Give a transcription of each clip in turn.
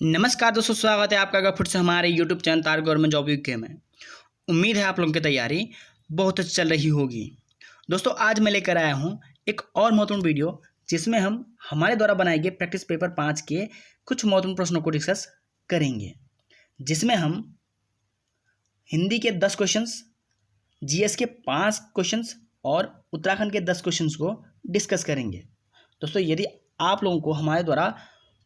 नमस्कार दोस्तों, स्वागत है आपका अगर फिर से हमारे यूट्यूब चैनल तार गवर्नमेंट जॉब वीक में। उम्मीद है आप लोगों की तैयारी बहुत अच्छी चल रही होगी। दोस्तों आज मैं लेकर आया हूं एक और महत्वपूर्ण वीडियो जिसमें हम हमारे द्वारा बनाए गए प्रैक्टिस पेपर 5 के कुछ महत्वपूर्ण प्रश्नों को डिस्कस करेंगे, जिसमें हम हिंदी के 10 क्वेश्चंस, जीएस के 5 क्वेश्चंस और उत्तराखंड के 10 क्वेश्चंस को डिस्कस करेंगे। दोस्तों यदि आप लोगों को हमारे द्वारा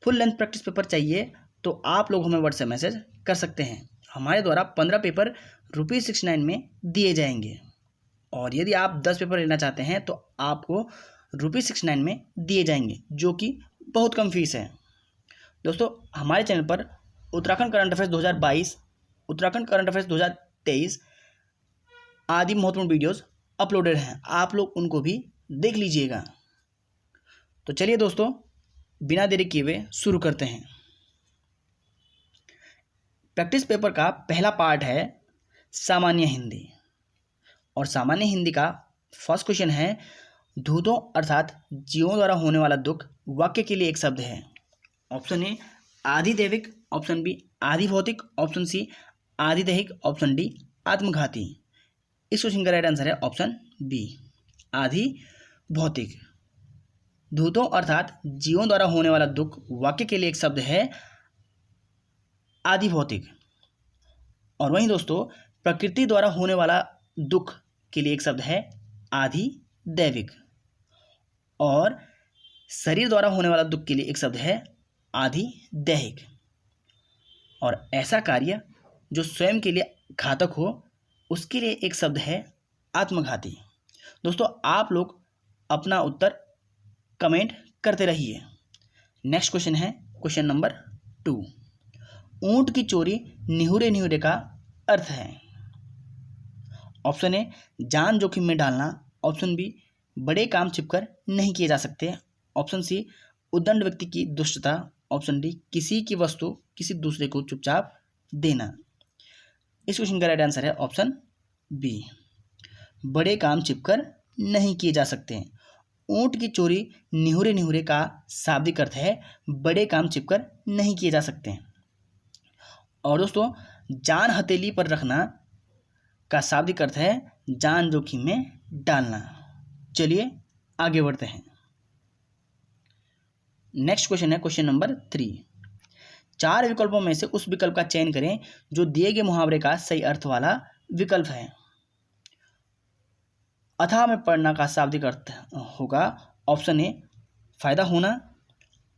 फुल लेंथ प्रैक्टिस पेपर चाहिए तो आप लोग हमें व्हाट्सएप मैसेज कर सकते हैं। हमारे द्वारा 15 पेपर ₹69 में दिए जाएंगे और यदि आप 10 पेपर लेना चाहते हैं तो आपको ₹69 में दिए जाएंगे, जो कि बहुत कम फीस है। दोस्तों हमारे चैनल पर Uttarakhand current affairs 2022, Uttarakhand current affairs 2023 आदि महत्वपूर्ण वीडियोस अपलोडेड हैं, आप लोग उनको भी देख लीजिएगा। तो चलिए दोस्तों बिना देरी किए हुए शुरू करते हैं। प्रैक्टिस पेपर का पहला पार्ट है सामान्य हिंदी, और सामान्य हिंदी का फर्स्ट क्वेश्चन है दूतों अर्थात जीवों द्वारा होने वाला दुख वाक्य के लिए एक शब्द है। ऑप्शन ए आधिदैविक, ऑप्शन बी आधिभौतिक, ऑप्शन सी आधिदैहिक, ऑप्शन डी आत्मघाती। इस क्वेश्चन का राइट आंसर है ऑप्शन बी आधिभौतिक। दूतों अर्थात जीवों द्वारा होने वाला दुख वाक्य के लिए एक शब्द है आधिभौतिक। और वहीं दोस्तों प्रकृति द्वारा होने वाला दुख के लिए एक शब्द है आधिदैविक, और शरीर द्वारा होने वाला दुख के लिए एक शब्द है आधिदैहिक, और ऐसा कार्य जो स्वयं के लिए घातक हो उसके लिए एक शब्द है आत्मघाती। दोस्तों आप लोग अपना उत्तर कमेंट करते रहिए। नेक्स्ट क्वेश्चन है क्वेश्चन नंबर 2। ऊंट की चोरी निहुरे निहुरे का अर्थ है। ऑप्शन ए जान जोखिम में डालना, ऑप्शन बी बड़े काम छिपकर नहीं किए जा सकते, ऑप्शन सी उद्दंड व्यक्ति की दुष्टता, ऑप्शन डी किसी की वस्तु किसी दूसरे को चुपचाप देना। इस क्वेश्चन का राइट आंसर है ऑप्शन बी बड़े काम छिपकर नहीं किए जा सकते। ऊंट की चोरी निहुरे निहुरे का शाब्दिक अर्थ है बड़े काम छिपकर नहीं किए जा सकते। और दोस्तों जान हथेली पर रखना का शाब्दिक अर्थ है जान जोखिम में डालना। चलिए आगे बढ़ते हैं। नेक्स्ट क्वेश्चन है क्वेश्चन नंबर 3। 4 विकल्पों में से उस विकल्प का चयन करें जो दिए गए मुहावरे का सही अर्थ वाला विकल्प है। अथाह में पढ़ना का शाब्दिक अर्थ होगा ऑप्शन ए फायदा होना,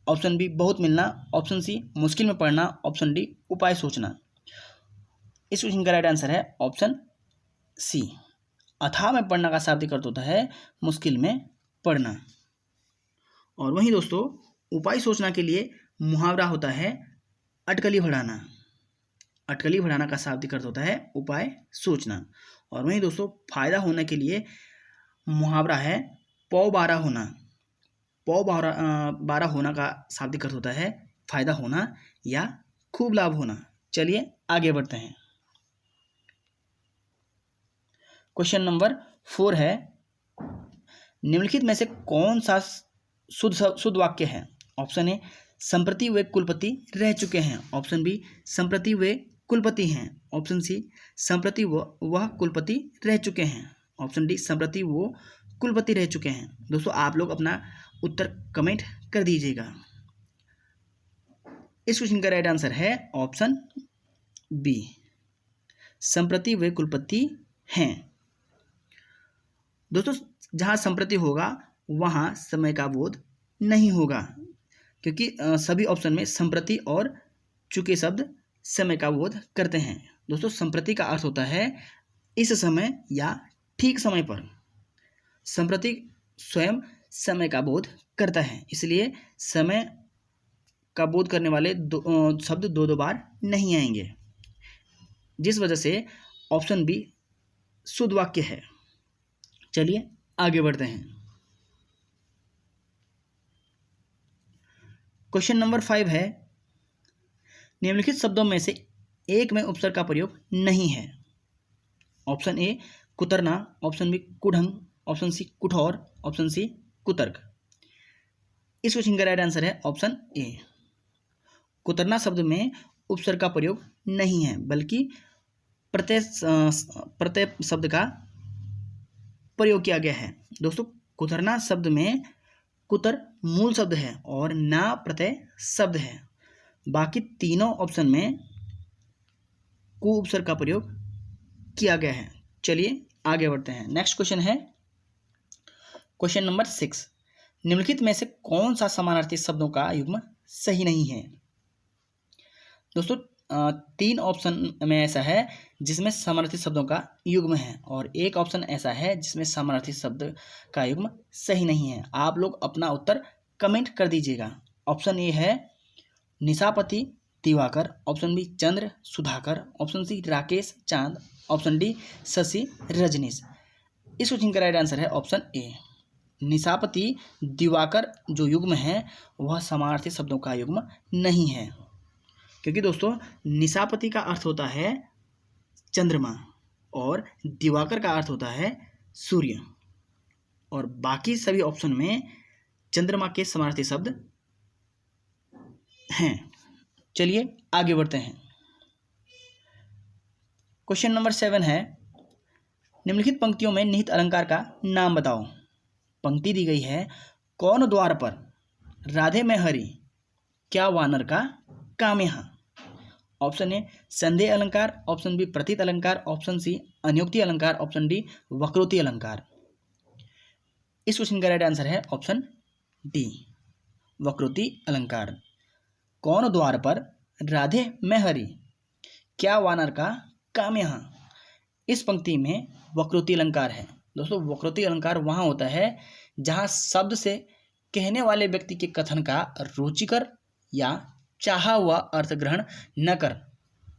ऑप्शन बी बहुत मिलना, ऑप्शन सी मुश्किल में पड़ना, ऑप्शन डी उपाय सोचना। इस क्वेश्चन का राइट आंसर है ऑप्शन सी अथाह में पढ़ना का शाब्दिक अर्थ होता है मुश्किल में पड़ना। और वहीं दोस्तों उपाय सोचना के लिए मुहावरा होता है अटकली बढ़ाना। अटकली बढ़ाना का शाब्दिक अर्थ होता है उपाय सोचना। और वहीं दोस्तों फायदा होने के लिए मुहावरा है पौ बारह होना। पौ बारह होना का शाब्दिक अर्थ होता है फायदा होना या खूब लाभ होना। चलिए आगे बढ़ते हैं। क्वेश्चन नंबर 4 है निम्नलिखित में से कौन सा शुद्ध वाक्य है। ऑप्शन ए संप्रति वे कुलपति रह चुके हैं, ऑप्शन बी संप्रति वे कुलपति हैं, ऑप्शन सी संप्रति वह कुलपति रह चुके हैं, ऑप्शन डी संप्रति वो कुलपति रह चुके हैं। दोस्तों आप लोग अपना उत्तर कमेंट कर दीजिएगा। इस क्वेश्चन का राइट आंसर है ऑप्शन बी संप्रति वे कुलपति हैं। दोस्तों जहां संप्रति होगा वहां समय का बोध नहीं होगा, क्योंकि सभी ऑप्शन में संप्रति और चुके शब्द समय का बोध करते हैं। दोस्तों संप्रति का अर्थ होता है इस समय या ठीक समय पर। संप्रति स्वयं समय का बोध करता है, इसलिए समय का बोध करने वाले शब्द दो बार नहीं आएंगे, जिस वजह से ऑप्शन बी शुद्ध वाक्य है। चलिए आगे बढ़ते हैं। क्वेश्चन नंबर 5 है निम्नलिखित शब्दों में से एक में उपसर्ग का प्रयोग नहीं है। ऑप्शन ए कुतरना, ऑप्शन बी कुढ़ंग, ऑप्शन सी कुठौर, ऑप्शन सी कुतर्क। इस क्वेश्चन का राइट आंसर है ऑप्शन ए कुतरना शब्द में उपसर्ग का प्रयोग नहीं है, बल्कि प्रत्यय शब्द का प्रयोग किया गया है। दोस्तों, कुतरना शब्द में कुतर मूल शब्द है और ना प्रत्यय शब्द है। बाकी तीनों ऑप्शन में कु उपसर्ग का प्रयोग किया गया है। चलिए आगे बढ़ते हैं। नेक्स्ट क्वेश्चन है क्वेश्चन नंबर 6। निम्नलिखित में से कौन सा समानार्थी शब्दों का युग्म सही नहीं है? दोस्तों, 3 ऑप्शन में ऐसा है जिसमें समानार्थी शब्दों का युग्म है और एक ऑप्शन ऐसा है जिसमें समानार्थी शब्द का युग्म सही नहीं है। आप लोग अपना उत्तर कमेंट कर दीजिएगा। ऑप्शन ए है निशापति दिवाकर, ऑप्शन बी चंद्र सुधाकर, ऑप्शन सी राकेश चांद, ऑप्शन डी शशि रजनीश। इस क्वेश्चन का राइट आंसर है ऑप्शन ए, निशापति दिवाकर जो युग्म है वह समानार्थी शब्दों का युग्म नहीं है, क्योंकि दोस्तों निशापति का अर्थ होता है चंद्रमा और दिवाकर का अर्थ होता है सूर्य, और बाकी सभी ऑप्शन में चंद्रमा के समानार्थी शब्द हैं। चलिए आगे बढ़ते हैं। क्वेश्चन नंबर 7 है, निम्नलिखित पंक्तियों में निहित अलंकार का नाम बताओ। पंक्ति दी गई है, कौन द्वार पर राधे में हरि, क्या वानर का काम यहाँ। ऑप्शन ए संदेह अलंकार, ऑप्शन बी प्रतीत अलंकार, ऑप्शन सी अनियोक्ति अलंकार, ऑप्शन डी वक्रोक्ति अलंकार। इस क्वेश्चन का राइट आंसर है ऑप्शन डी, वक्रोक्ति अलंकार। कौन द्वार पर राधे में हरि, क्या वानर का काम यहाँ। इस पंक्ति में वक्रोक्ति अलंकार है। दोस्तों, वक्रोक्ति अलंकार वहाँ होता है जहाँ शब्द से कहने वाले व्यक्ति के कथन का रुचिकर या चाहा हुआ अर्थ ग्रहण न कर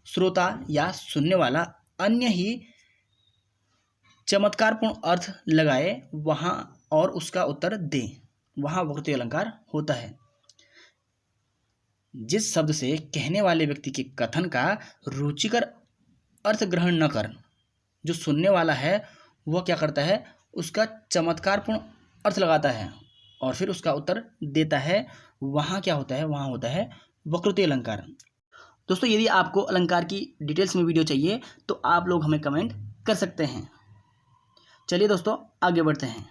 श्रोता या सुनने वाला अन्य ही चमत्कारपूर्ण अर्थ लगाए वहाँ और उसका उत्तर दे, वहाँ वक्रोक्ति अलंकार होता है। जिस शब्द से कहने वाले व्यक्ति के कथन का रुचिकर अर्थ ग्रहण न कर, जो सुनने वाला है वह क्या करता है, उसका चमत्कारपूर्ण अर्थ लगाता है और फिर उसका उत्तर देता है, वहाँ क्या होता है, वहाँ होता है वक्रोक्ति अलंकार। दोस्तों, यदि आपको अलंकार की डिटेल्स में वीडियो चाहिए तो आप लोग हमें कमेंट कर सकते हैं। चलिए दोस्तों आगे बढ़ते हैं।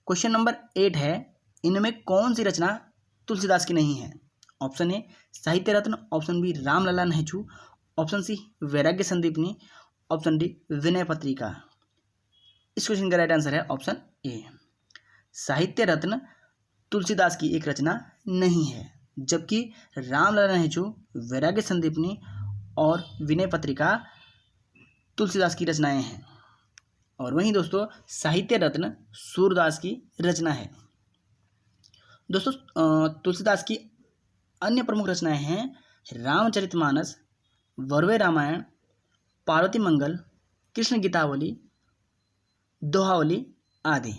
क्वेश्चन नंबर 8 है, इनमें कौन सी रचना तुलसीदास की नहीं है। Option A Sahitya Ratna, option B Ramlala Nahachhu, option C Vairagya Sandipani, option D Vinay Patrika. इस क्वेश्चन का राइट आंसर है ऑप्शन ए, साहित्य रत्न तुलसीदास की एक रचना नहीं है, जबकि रामलला नेहचू, वैराग्य संदीपनी और विनय पत्रिका तुलसीदास की रचनाएं हैं। और वहीं दोस्तों साहित्य रत्न सूरदास की रचना है। दोस्तों, तुलसीदास की अन्य प्रमुख रचनाएं हैं रामचरितमानस, वरवे रामायण, पार्वती मंगल, कृष्ण गीतावली, दोहावली आदि।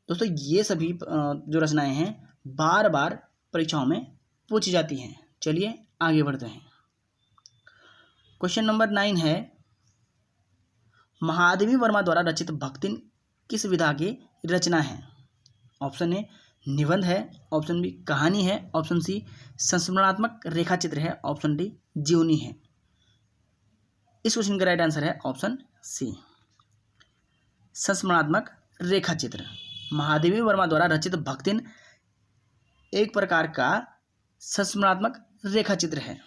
दोस्तों, ये सभी जो रचनाएं हैं बार बार परीक्षाओं में पूछी जाती हैं। चलिए आगे बढ़ते हैं। क्वेश्चन नंबर 9 है, महादेवी वर्मा द्वारा रचित भक्तिन किस विधा की रचना है। ऑप्शन ए निबंध है, ऑप्शन बी कहानी है, ऑप्शन सी संस्मरणात्मक रेखा चित्र है, ऑप्शन डी जीवनी है। इस क्वेश्चन का राइट आंसर है ऑप्शन सी, संस्मरणात्मक रेखा चित्र। महादेवी वर्मा द्वारा रचित भक्तिन एक प्रकार का संस्मरणात्मक रेखा चित्र है।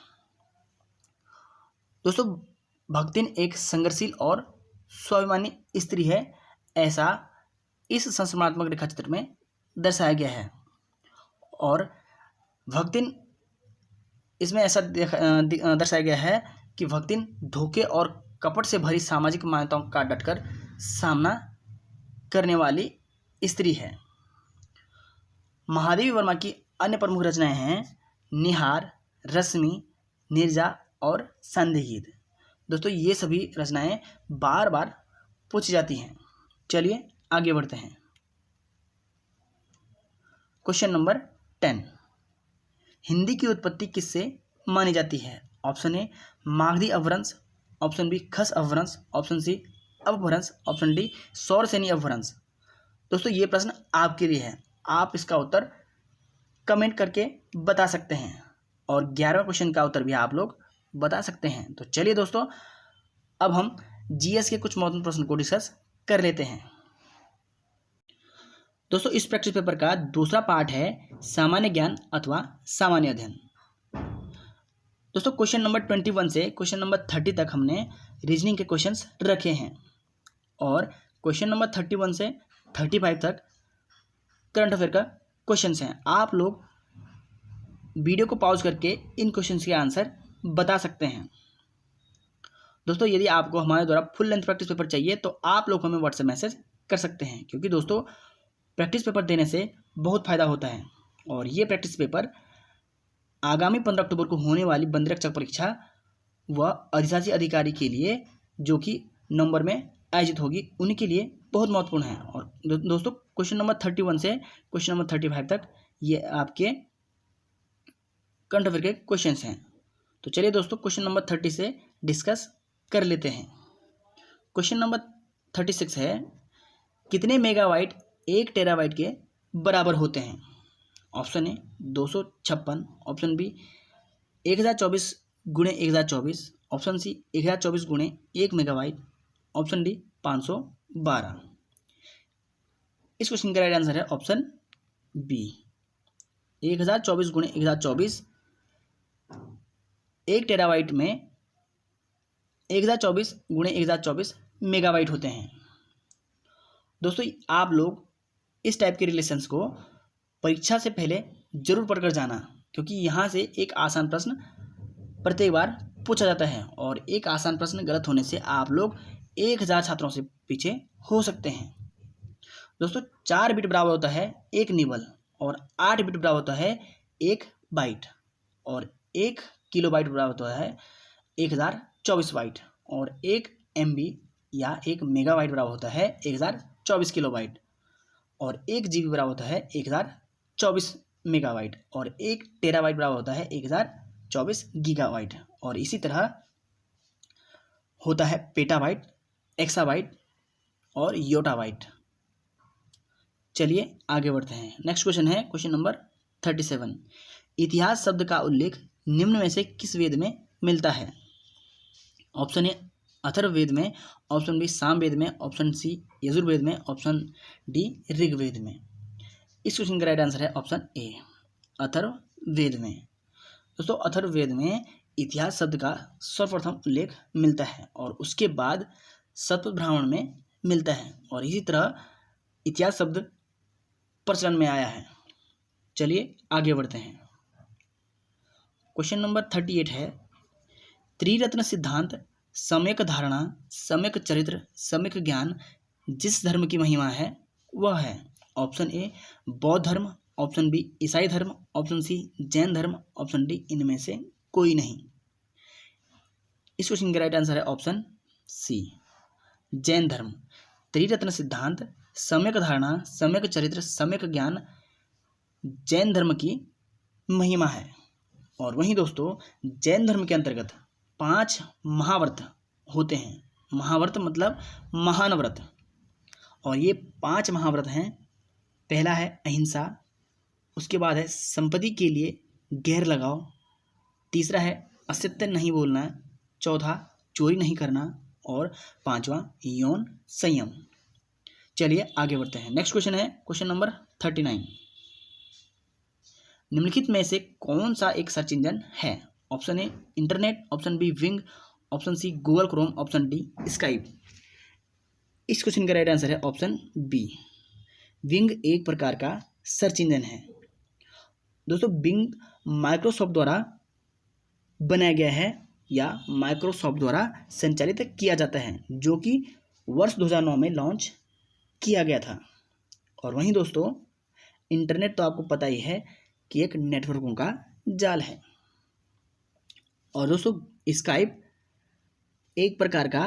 दोस्तों, भक्तिन एक संघर्षशील और स्वाभिमानी स्त्री है, ऐसा इस संस्मरणात्मक रेखा चित्र में दर्शाया गया है। और भक्तिन इसमें ऐसा दर्शाया गया है कि भक्तिन धोखे और कपट से भरी सामाजिक मान्यताओं का डटकर सामना करने वाली स्त्री है। महादेवी वर्मा की अन्य प्रमुख रचनाएं हैं निहार, रश्मि, नीरजा और संधिगीत। दोस्तों, ये सभी रचनाएं बार बार पूछी जाती हैं। चलिए आगे बढ़ते हैं। क्वेश्चन नंबर 10, हिंदी की उत्पत्ति किससे मानी जाती है। ऑप्शन ए मागधी अपभ्रंश, ऑप्शन बी खस अपभ्रंश, ऑप्शन सी अपभ्रंश, ऑप्शन डी सौरसेनी अपभ्रंश। दोस्तों, ये प्रश्न आपके लिए है, आप इसका उत्तर कमेंट करके बता सकते हैं और 11वें क्वेश्चन का उत्तर भी आप लोग बता सकते हैं। तो चलिए दोस्तों, अब हम जीएस के कुछ महत्वपूर्ण प्रश्न को डिस्कस कर लेते हैं। दोस्तों, इस प्रैक्टिस पेपर का दूसरा पार्ट है सामान्य ज्ञान अथवा सामान्य अध्ययन। दोस्तों, क्वेश्चन नंबर 21 से क्वेश्चन नंबर 30 तक हमने रीजनिंग के क्वेश्चंस रखे हैं और क्वेश्चन नंबर 31 से 35 तक करंट अफेयर का क्वेश्चंस हैं। आप लोग वीडियो को पॉज करके इन क्वेश्चंस के आंसर बता सकते हैं। दोस्तों, यदि आपको हमारे द्वारा फुल लेंथ प्रैक्टिस पेपर चाहिए तो आप लोग हमें व्हाट्सएप मैसेज कर सकते हैं, क्योंकि दोस्तों प्रैक्टिस पेपर देने से बहुत फ़ायदा होता है और ये प्रैक्टिस पेपर आगामी 15 अक्टूबर को होने वाली बंदरक्षक परीक्षा व अधिशासी अधिकारी के लिए, जो कि नवंबर में आयोजित होगी, उनके लिए बहुत महत्वपूर्ण है। और दोस्तों, क्वेश्चन नंबर 31 से क्वेश्चन नंबर 35 तक ये आपके करंट अफेयर के क्वेश्चंस हैं। तो चलिए दोस्तों, क्वेश्चन नंबर 30 से डिस्कस कर लेते हैं। क्वेश्चन नंबर 36 है, कितने मेगाबाइट 1 टेराबाइट के बराबर होते हैं? ऑप्शन ए 256, ऑप्शन बी 1024 गुणे 1024, ऑप्शन सी 1024 गुणे 1 मेगाबाइट, ऑप्शन डी 512। इस क्वेश्चन का राइट आंसर है ऑप्शन बी 1024 गुणे 1024। 1 टेराबाइट में 1024 गुणे 1024 मेगाबाइट होते हैं। दोस्तों, आप लोग इस टाइप के रिलेशंस को परीक्षा से पहले जरूर पढ़कर जाना, क्योंकि यहाँ से एक आसान प्रश्न प्रत्येक बार पूछा जाता है और एक आसान प्रश्न गलत होने से आप लोग 1000 छात्रों से पीछे हो सकते हैं। दोस्तों, 4 बिट बराबर होता है 1 निबल और 8 बिट बराबर होता है 1 बाइट और 1 किलोबाइट बराबर होता है 1024 बाइट और 1 MB या 1 मेगाबाइट बराबर होता है 1024 किलोबाइट और 1 GB बराबर होता है 1024 मेगाबाइट और 1 टेराबाइट बराबर होता है 1024 गीगाबाइट और इसी तरह होता है पेटाबाइट, एक्साबाइट और योटाबाइट। चलिए आगे बढ़ते हैं। नेक्स्ट क्वेश्चन है क्वेश्चन नंबर 37। इतिहास शब्द का उल्लेख निम्न में से किस वेद में मिलता है? ऑप्शन ए अथर्ववेद में, ऑप्शन बी सामवेद में, ऑप्शन सी यजुर्वेद में, ऑप्शन डी ऋग्वेद में। इस क्वेश्चन का राइट आंसर है ऑप्शन ए अथर्ववेद में। दोस्तों, अथर्ववेद में इतिहास शब्द का सर्वप्रथम उल्लेख मिलता है और उसके बाद सतब्राह्मण में मिलता है और इसी तरह इतिहास शब्द प्रचलन में आया है। चलिए आगे बढ़ते हैं। क्वेश्चन नंबर 38 है, त्रिरत्न सिद्धांत सम्यक धारणा, सम्यक चरित्र, सम्यक ज्ञान जिस धर्म की महिमा है वह है? ऑप्शन ए बौद्ध धर्म, ऑप्शन बी ईसाई धर्म, ऑप्शन सी जैन धर्म, ऑप्शन डी इनमें से कोई नहीं। इस क्वेश्चन का राइट आंसर है ऑप्शन सी जैन धर्म। त्रिरत्न सिद्धांत, सम्यक धारणा, सम्यक चरित्र, सम्यक ज्ञान जैन धर्म की महिमा है। और वहीं दोस्तों, जैन धर्म के अंतर्गत 5 महाव्रत होते हैं। महाव्रत मतलब महान व्रत, और ये 5 महाव्रत हैं। पहला है अहिंसा, उसके बाद है संपत्ति के लिए गैर लगाओ, तीसरा है असत्य नहीं बोलना, चौथा चोरी नहीं करना और 5वां यौन संयम। चलिए आगे बढ़ते हैं। नेक्स्ट क्वेश्चन है क्वेश्चन नंबर 39। निम्नलिखित में से कौन सा एक सर्च इंजन है? Option A internet, option B Bing, option C Google Chrome, option D Skype. इस क्वेश्चन का राइट आंसर है ऑप्शन बी विंग एक प्रकार का सर्च इंजन है। दोस्तों, विंग माइक्रोसॉफ्ट द्वारा बनाया गया है या माइक्रोसॉफ्ट द्वारा संचालित किया जाता है, जो कि वर्ष 2009 में लॉन्च किया गया था। और वहीं दोस्तों, इंटरनेट तो आपको पता ही है कि एक नेटवर्कों का जाल है। और दोस्तों, स्काइप एक प्रकार का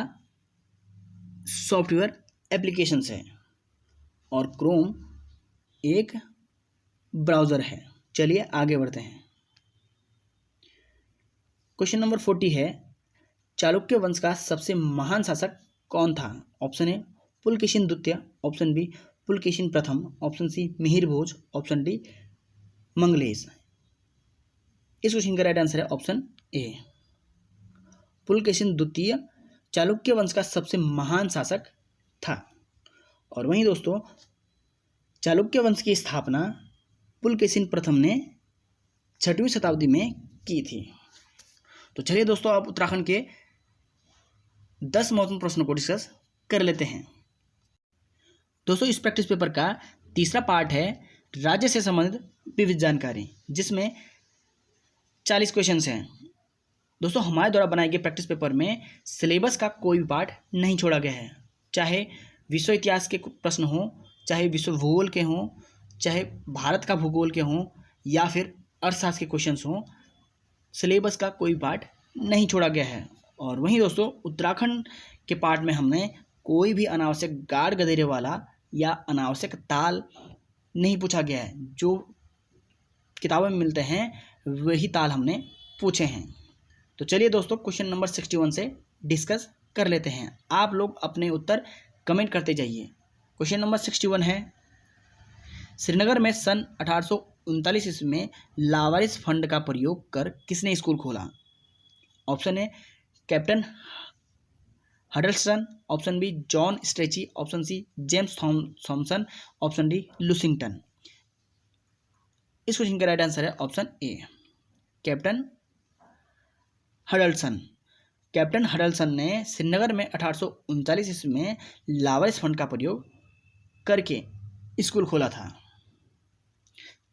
सॉफ्टवेयर एप्लीकेशंस है और क्रोम एक ब्राउज़र है। चलिए आगे बढ़ते हैं। क्वेश्चन नंबर 40 है, चालुक्य वंश का सबसे महान शासक कौन था? ऑप्शन ए पुलकेशिन द्वितीय, ऑप्शन बी पुलकेशिन प्रथम, ऑप्शन सी मिहिर भोज, ऑप्शन डी मंगलेश। इस क्वेश्चन का राइट आंसर है ऑप्शन ए। पुलकेशिन द्वितीय चालुक्य वंश का सबसे महान शासक था। और वहीं दोस्तों चालुक्य वंश की स्थापना पुलकेशिन प्रथम ने 6वीं शताब्दी में की थी। तो चलिए दोस्तों अब उत्तराखंड के 10 महत्वपूर्ण प्रश्नों को डिस्कस कर लेते हैं। दोस्तों इस प्रैक्टिस पेपर का तीसरा पार्ट है राज्य से संबंधित विविध जानकारी, जिसमें 40 क्वेश्चंस हैं। दोस्तों हमारे द्वारा बनाए गए प्रैक्टिस पेपर में सिलेबस का कोई भी पार्ट नहीं छोड़ा गया है, चाहे विश्व इतिहास के प्रश्न हो, चाहे विश्व भूगोल के हों, चाहे भारत का भूगोल के हों, या फिर अर्थशास्त्र के क्वेश्चंस हों, सिलेबस का कोई पार्ट नहीं छोड़ा गया है। और वहीं दोस्तों उत्तराखंड के पार्ट में हमने कोई भी अनावश्यक गाड़ गधेरे वाला या अनावश्यक ताल नहीं पूछा गया है। जो किताबों में मिलते हैं वही ताल हमने पूछे हैं। तो चलिए दोस्तों क्वेश्चन नंबर 61 से डिस्कस कर लेते हैं। आप लोग अपने उत्तर कमेंट करते जाइए। क्वेश्चन नंबर 61 है, श्रीनगर में सन 1839 ईस्वी में लावारिस फंड का प्रयोग कर किसने स्कूल खोला? Option A captain Huddleston, option B John Strachey, option C James Thomason, option D Lushington. इस क्वेश्चन का राइट आंसर है option A captain Huddleston. Captain Huddleston ने श्रीनगर में 1839 ईस्वी में लावारिस फंड का प्रयोग करके स्कूल खोला था।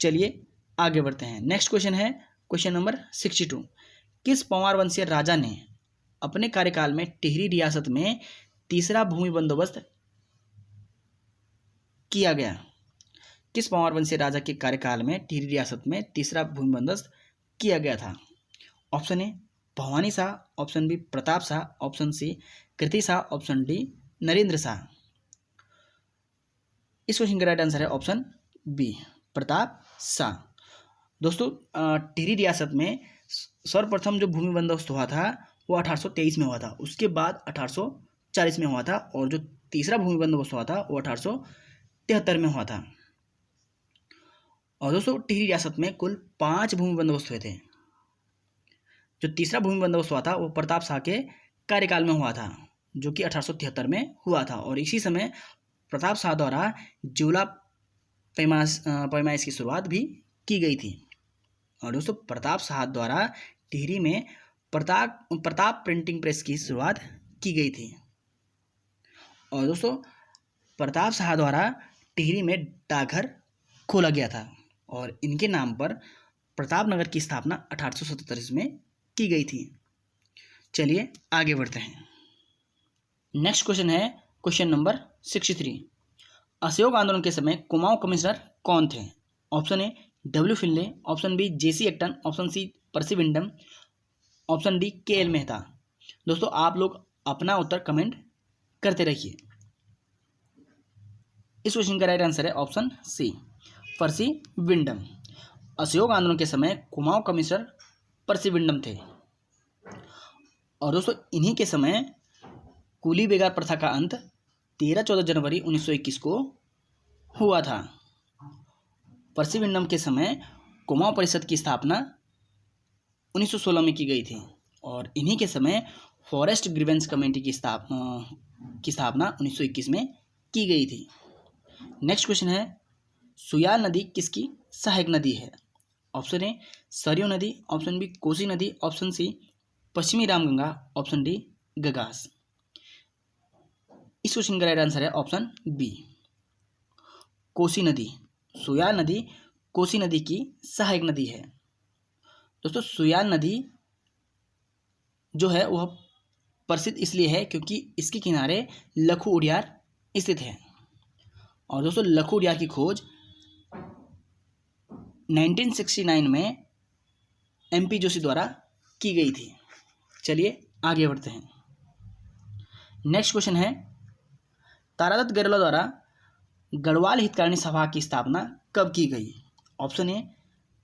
चलिए आगे बढ़ते हैं। नेक्स्ट क्वेश्चन है क्वेश्चन नंबर 62। किस पंवार वंशीय राजा ने अपने कार्यकाल में टिहरी रियासत में तीसरा भूमि बंदोबस्त किया गया? किस पंवार वंशीय राजा के कार्यकाल में टिहरी रियासत में तीसरा भूमि बंदोबस्त किया गया था? Option A Bhawani Shah, option B Pratap Shah, option C Kirti Shah, option D Narendra Shah. इस क्वेश्चन का राइट आंसर है ऑप्शन बी प्रताप शाह। दोस्तों टिहरी रियासत में सर्वप्रथम जो भूमि बंदोबस्त हुआ था वो 1823 में हुआ था, उसके बाद 1840 में हुआ था, और जो तीसरा भूमि बंदोबस्त हुआ था वो 1873 में हुआ था। और दोस्तों टिहरी रियासत में कुल 5 भूमि बंदोबस्त हुए थे। जो तीसरा भूमि बंदोबस्त हुआ था वो प्रताप शाह के कार्यकाल में हुआ था, जो कि 1873 में हुआ था। और इसी समय प्रताप शाह द्वारा ज्यूला पैमाइश की शुरुआत भी की गई थी। और दोस्तों प्रताप शाह द्वारा टिहरी में प्रताप प्रिंटिंग प्रेस की शुरुआत की गई थी। और दोस्तों प्रताप शाह द्वारा टिहरी में डाकघर खोला गया था, और इनके नाम पर प्रताप नगर की स्थापना 1877 में की गई थी। चलिए आगे बढ़ते हैं। नेक्स्ट क्वेश्चन है क्वेश्चन नंबर 63। असहयोग आंदोलन के समय कुमाऊं कमिश्नर कौन थे? Option A W Finlay, option B J C Acton, option C Percy Wyndham, option D K L Mehta. दोस्तों आप लोग अपना उत्तर कमेंट करते रहिए। इस क्वेश्चन का राइट आंसर है ऑप्शन सी पर्सी विंडम। असहयोग आंदोलन के समय कुमाऊं कमिश्नर पर्सी विंडम थे। और दोस्तों इन्हीं के समय कुली बेगार प्रथा का अंत 13-14 जनवरी 1921 को हुआ था। पर्सी विंडम के समय कुमाऊं परिषद की स्थापना 1916 में की गई थी, और इन्हीं के समय फॉरेस्ट ग्रीवेंस कमेटी की स्थापना 1921 में की गई थी। नेक्स्ट क्वेश्चन है सुयाल नदी किसकी सहायक नदी है? ऑप्शन ए सरयू नदी, ऑप्शन बी कोसी नदी, ऑप्शन सी पश्चिमी रामगंगा, ऑप्शन डी गगास। इस क्वेश्चन का राइट आंसर है ऑप्शन बी कोसी नदी। सुयाल नदी कोसी नदी की सहायक नदी है। दोस्तों सुयाल नदी जो है वह प्रसिद्ध इसलिए है क्योंकि इसके किनारे लखू उड़ियार स्थित है। और दोस्तों लखू उड़ियार की खोज 1969 में MP जोशी द्वारा की गई थी। चलिए आगे बढ़ते हैं। नेक्स्ट क्वेश्चन है तारादत्त गहलोत द्वारा गढ़वाल हितकारिणी सभा की स्थापना कब की गई? Option A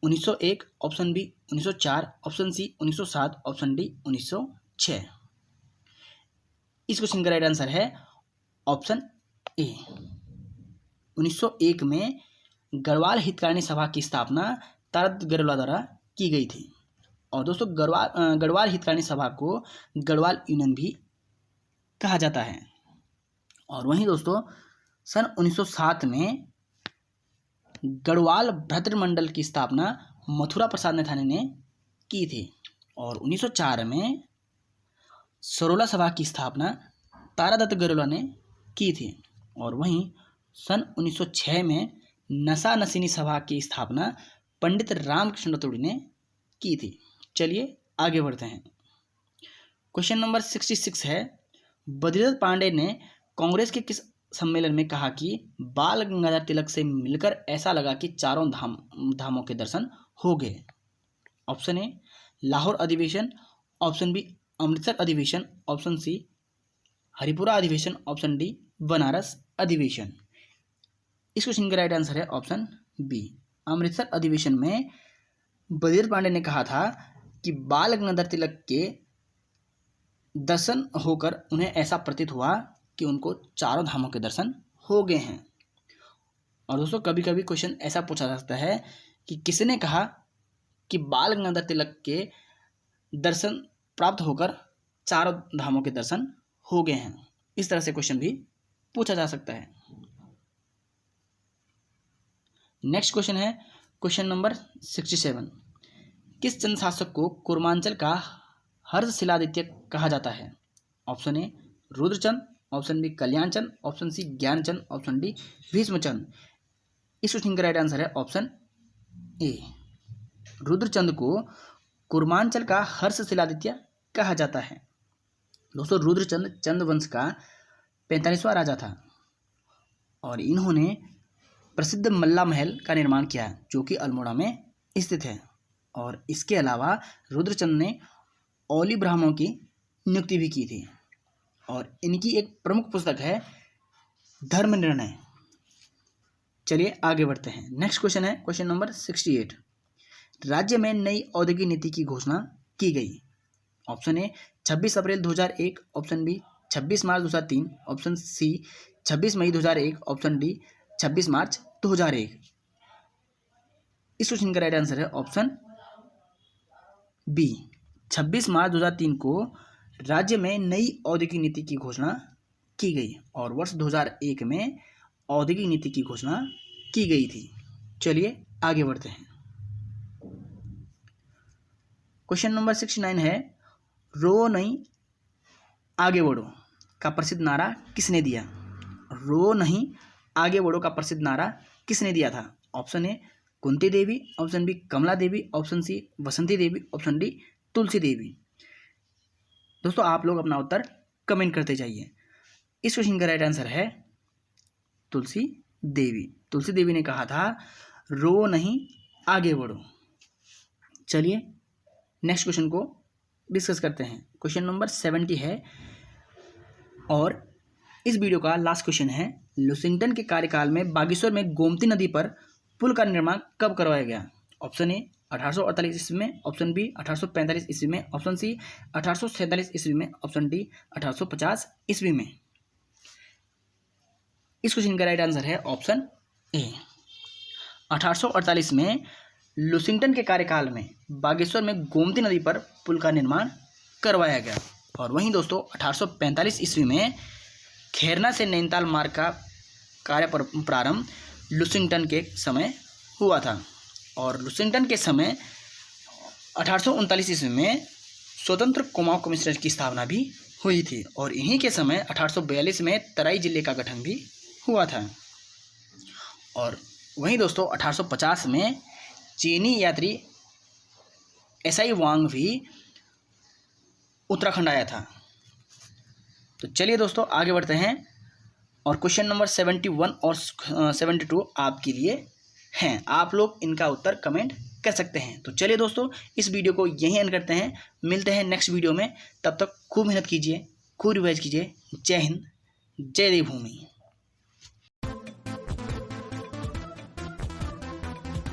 1901, option B 1904, option C 1907, option D 1906। इस क्वेश्चन का राइट आंसर है ऑप्शन ए 1901 में गढ़वाल हितकारिणी सभा की स्थापना तारादत्त गढ़वाल द्वारा की गई थी। और दोस्तों गढ़वाल हितकारिणी सभा को गढ़वाल यूनियन भी कहा जाता है। और वहीं दोस्तों सन 1907 में गढ़वाल भ्रातृमंडल की स्थापना मथुरा प्रसाद नैथानी ने की थी। और 1904 में सरोला सभा की स्थापना तारादत्त गढ़वाल ने की थी। और वहीं सन 1906 में नशा नशीनी सभा की स्थापना पंडित रामकृष्ण रतूड़ी ने की थी। चलिए आगे बढ़ते हैं। क्वेश्चन नंबर 66 है, बद्रीदत्त पांडे ने कांग्रेस के किस सम्मेलन में कहा कि बाल गंगाधर तिलक से मिलकर ऐसा लगा कि चारों धामों के दर्शन हो गए? ऑप्शन ए लाहौर अधिवेशन, ऑप्शन बी अमृतसर अधिवेशन, ऑप्शन सी हरिपुरा अधिवेशन, ऑप्शन डी बनारस अधिवेशन। इस क्वेश्चन का राइट आंसर है ऑप्शन बी, अमृतसर अधिवेशन में बद्रीदत्त पांडे ने कहा था कि बाल गंगाधर तिलक के दर्शन होकर उन्हें ऐसा प्रतीत हुआ कि उनको चारों धामों के दर्शन हो गए हैं। और दोस्तों कभी कभी क्वेश्चन ऐसा पूछा जा सकता है कि किसने कहा कि बाल गंगाधर तिलक के दर्शन प्राप्त होकर चारों धामों के दर्शन हो गए हैं। इस तरह से क्वेश्चन भी पूछा जा सकता है। नेक्स्ट क्वेश्चन है क्वेश्चन नंबर 67, किस चंद शासक को कुर्मांचल का हर्षशिलादित्य कहा जाता है? Option A Rudrachand, option B Kalyanchand, option C Gyanchand, option D Bhishmachand. इस क्वेश्चन का राइट आंसर है ऑप्शन ए, रुद्रचंद को कुर्मांचल का हर्षशिलादित्य कहा जाता है। दोस्तों रुद्रचंद चंद वंश का 45वां राजा था और इन्होंने प्रसिद्ध मल्ला महल का निर्माण किया जो कि अल्मोड़ा में स्थित है। और इसके अलावा रुद्रचंद ने औली ब्राह्मणों की नियुक्ति भी की थी। और इनकी एक प्रमुख पुस्तक है धर्म निर्णय। चलिए आगे बढ़ते हैं। नेक्स्ट क्वेश्चन है क्वेश्चन नंबर 68, राज्य में नई औद्योगिक नीति की घोषणा की गई। ऑप्शन ए 26 अप्रैल 2001, ऑप्शन बी 26 मार्च 2003, ऑप्शन सी 26 मई 2001, ऑप्शन डी 26 मार्च 2001। इस क्वेश्चन का राइट आंसर है ऑप्शन बी, 26 मार्च 2003 को राज्य में नई औद्योगिक नीति की घोषणा की गई और वर्ष 2001 में औद्योगिक नीति की घोषणा की गई थी। चलिए आगे बढ़ते हैं। क्वेश्चन नंबर 69 है, रो नहीं आगे बढ़ो का प्रसिद्ध नारा किसने दिया? रो नहीं आगे बढ़ो का प्रसिद्ध नारा किसने दिया था? Option A Kunti Devi, option B Kamala Devi, option C Basanti Devi, option D Tulsi Devi. दोस्तों आप लोग अपना उत्तर कमेंट करते जाइए। इस क्वेश्चन का राइट आंसर है तुलसी देवी। तुलसी देवी ने कहा था रो नहीं आगे बढ़ो। चलिए नेक्स्ट क्वेश्चन को डिस्कस करते हैं। क्वेश्चन नंबर 70 है और इस वीडियो का लास्ट क्वेश्चन है, लुसिंगटन के कार्यकाल में बागेश्वर में गोमती नदी पर पुल का निर्माण कब करवाया गया? ऑप्शन ए 1848 ईस्वी में, ऑप्शन बी 1845 ईस्वी में, ऑप्शन सी 1847 ईस्वी में, ऑप्शन डी 1850 ईस्वी में। इस क्वेश्चन का राइट आंसर है ऑप्शन ए, 1848 में लुसिंगटन के कार्यकाल में बागेश्वर में गोमती नदी पर पुल का निर्माण करवाया गया। और वहीं दोस्तों 1845 ईस्वी में खैरना से नैनीताल मार्ग का कार्य प्रारंभ लुसिंगटन के समय हुआ था। और लुसिंगटन के समय 1839 ईस्वी में स्वतंत्र कुमाऊं कमिश्नरेट की स्थापना भी हुई थी। और इन्हीं के समय 1842 में तराई जिले का गठन भी हुआ था। और वहीं दोस्तों 1850 में चीनी यात्री एसआई वांग भी उत्तराखंड आया था। तो चलिए दोस्तों आगे बढ़ते हैं और क्वेश्चन नंबर 71 और 72 आपके लिए हैं। आप लोग इनका उत्तर कमेंट कर सकते हैं। तो चलिए दोस्तों इस वीडियो को यहीं एंड करते हैं, मिलते हैं नेक्स्ट वीडियो में। तब तक खूब मेहनत कीजिए, खूब रिवाइज कीजिए। जय हिंद, जय देवभूमि।